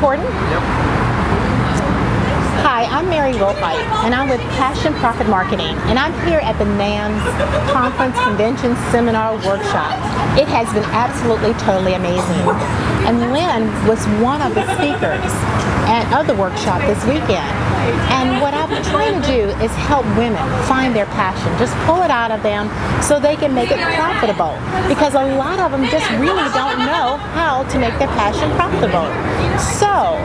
recording? Hi, I'm Mary Wilhite, and I'm with Passion Profit Marketing, and I'm here at the NAMS Conference, Convention, Seminar, Workshop. It has been absolutely, totally amazing. And Lynn was one of the speakers of the workshop this weekend. And what I'm trying to do is help women find their passion, just pull it out of them so they can make it profitable. Because a lot of them just really don't know how to make their passion profitable. So,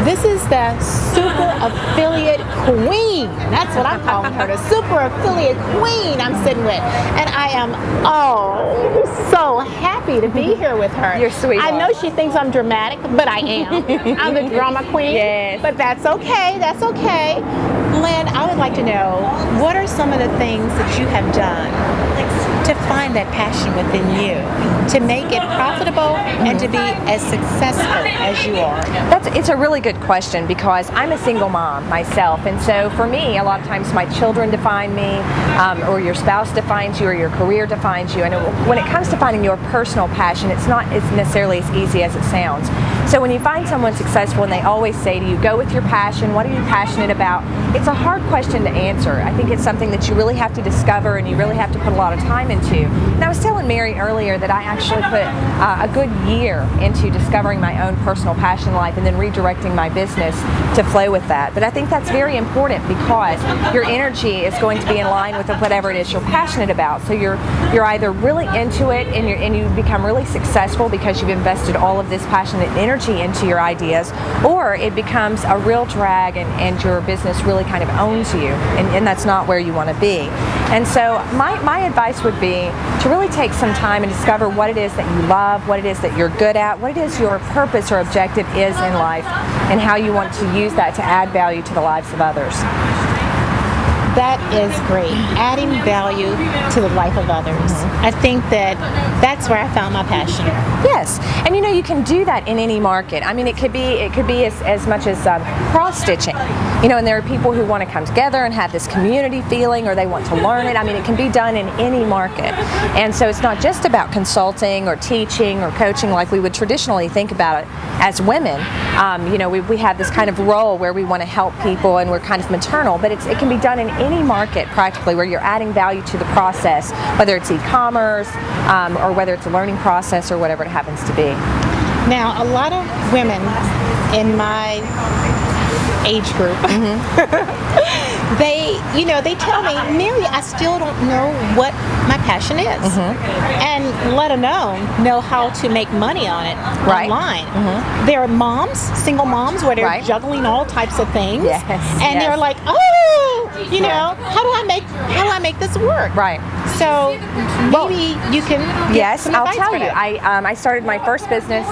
this is the Super Affiliate Queen. That's what I'm calling her, the Super Affiliate Queen I'm sitting with. And I am, so happy to be here with her. You're sweet. I know she thinks I'm dramatic, but I am. I'm the drama queen. Yes. But that's okay, that's okay. Lynn, I would like to know, what are some of the things that you have done to find that passion within you, to make it profitable and to be as successful as you are? It's a really good question, because I'm a single mom myself, and so for me, a lot of times my children define me, or your spouse defines you, or your career defines you. And when it comes to finding your personal passion, it's not as necessarily as easy as it sounds. So when you find someone successful and they always say to you, go with your passion, what are you passionate about? It's a hard question to answer. I think it's something that you really have to discover and you really have to put a lot of time into. And I was telling Mary earlier that I actually put a good year into discovering my own personal passion in life and then redirecting my business to flow with that. But I think that's very important, because your energy is going to be in line with whatever it is you're passionate about. So you're either really into it and you become really successful because you've invested all of this passion and energy into your ideas, or it becomes a real drag and your business really kind of owns you, and that's not where you want to be. And so my advice would be to really take some time and discover what it is that you love, what it is that you're good at, what it is your purpose or objective is in life, and how you want to use that to add value to the lives of others. That is great. Adding value to the life of others. I think that's where I found my passion. Yes, and you can do that in any market. I mean, it could be as much as cross stitching. And there are people who want to come together and have this community feeling, or they want to learn it. I mean, it can be done in any market. And so it's not just about consulting or teaching or coaching like we would traditionally think about it as women. We have this kind of role where we want to help people and we're kind of maternal, but it can be done in any market practically where you're adding value to the process, whether it's e-commerce or whether it's a learning process or whatever it happens to be. Now, a lot of women in my age group, they tell me, Mary, I still don't know what my passion is, and let alone know how to make money on it online. There are moms, single moms, where they're juggling all types of things, and they're like, how do I make this work? Right. So maybe you can. Yes, I'll tell you. I started my first business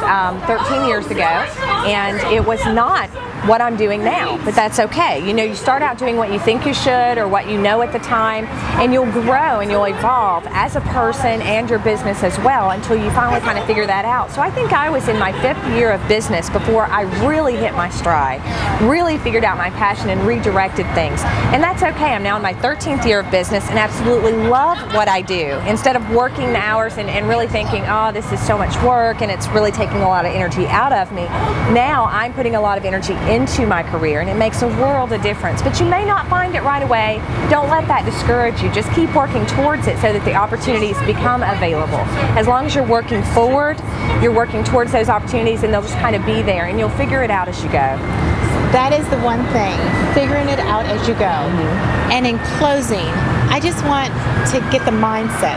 13 years ago, and it was not what I'm doing now, but that's okay. You start out doing what you think you should or what you know at the time, and you'll grow and you'll evolve as a person and your business as well until you finally kind of figure that out. So I think I was in my 5th year of business before I really hit my stride, really figured out my passion and redirected things. And that's okay. I'm now in my 13th year of business and absolutely love what I do. Instead of working the hours and really thinking, oh, this is so much work and it's really taking a lot of energy out of me, now I'm putting a lot of energy into my career, and it makes a world of difference. But you may not find it right away. Don't let that discourage you. Just keep working towards it so that the opportunities become available. As long as you're working forward, you're working towards those opportunities, and they'll just kind of be there, and you'll figure it out as you go. That is the one thing, figuring it out as you go. And in closing, I just want to get the mindset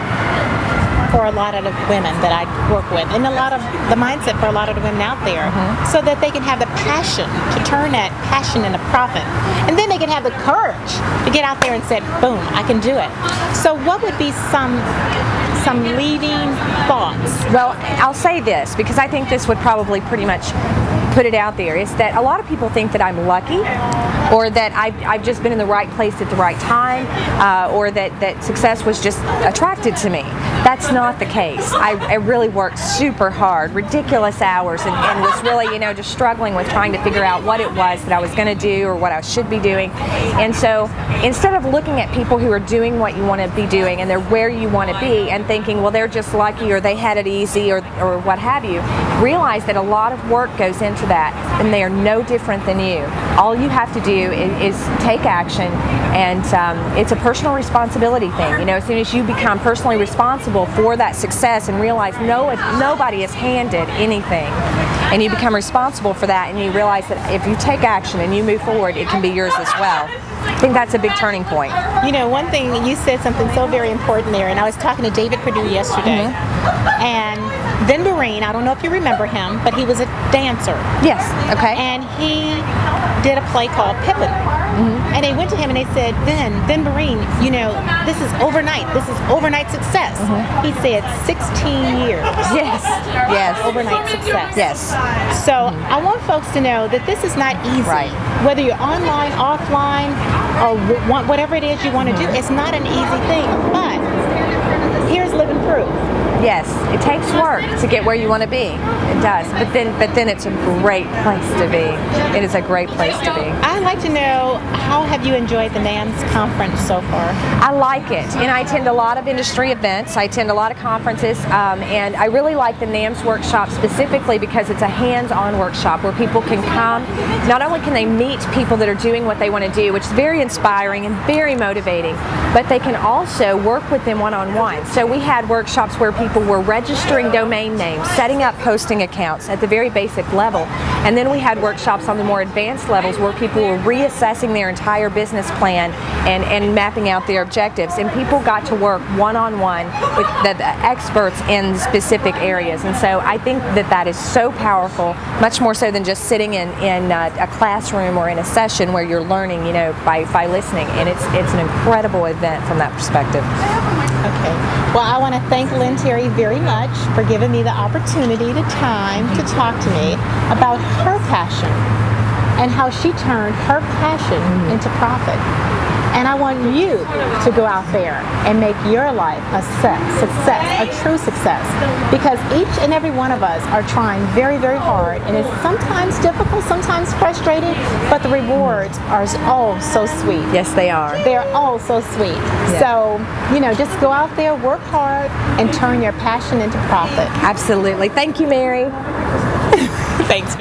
for a lot of the women that I work with, and the mindset for a lot of the women out there, so that they can have the passion to turn that passion into profit, and then they can have the courage to get out there and say, boom, I can do it. So what would be some leading thoughts? Well, I'll say this, because I think this would probably pretty much put it out there, is that a lot of people think that I'm lucky, or that I've just been in the right place at the right time, or that success was just attracted to me. That's not the case. I really worked super hard, ridiculous hours, and was really, just struggling with trying to figure out what it was that I was going to do or what I should be doing. And so instead of looking at people who are doing what you want to be doing and they're where you want to be and thinking, well, they're just lucky or they had it easy or what have you, realize that a lot of work goes into to that, then they are no different than you. All you have to do is take action, and it's a personal responsibility thing. You know, as soon as you become personally responsible for that success and realize nobody is handed anything, and you become responsible for that, and you realize that if you take action and you move forward, it can be yours as well. I think that's a big turning point. You know, one thing, you said something so very important there, and I was talking to David Perdue yesterday, and Vin Barine, I don't know if you remember him, but he was a dancer. Yes, okay. And he did a play called Pippin. And they went to him and they said, Vin Barine, you know, this is overnight success. He said 16 years. Yes, yes. Overnight success. Yes. So I want folks to know that this is not easy. Right. Whether you're online, offline, or whatever it is you want to do, it's not an easy thing. But here's living proof. Yes, it takes work to get where you want to be. It does, but then it's a great place to be. It is a great place to be. I'd like to know, how have you enjoyed the NAMS conference so far? I like it, and I attend a lot of industry events. I attend a lot of conferences, and I really like the NAMS workshop specifically because it's a hands-on workshop where people can come. Not only can they meet people that are doing what they want to do, which is very inspiring and very motivating, but they can also work with them one-on-one. So we had workshops where people were registering domain names, setting up hosting accounts at the very basic level, and then we had workshops on the more advanced levels where people were reassessing their entire business plan and mapping out their objectives, and people got to work one-on-one with the experts in specific areas. And so I think that is so powerful, much more so than just sitting in a classroom or in a session where you're learning, you know, by listening. And it's an incredible event from that perspective. Okay. Well, I want to thank Lynn Terry very much for giving me the opportunity, the time to talk to me about her passion and how she turned her passion into profit. And I want you to go out there and make your life a success, a true success. Because each and every one of us are trying very, very hard. And it's sometimes difficult, sometimes frustrating, but the rewards are all so sweet. Yes, they are. They're all so sweet. Yeah. So, you know, just go out there, work hard, and turn your passion into profit. Absolutely. Thank you, Mary. Thanks.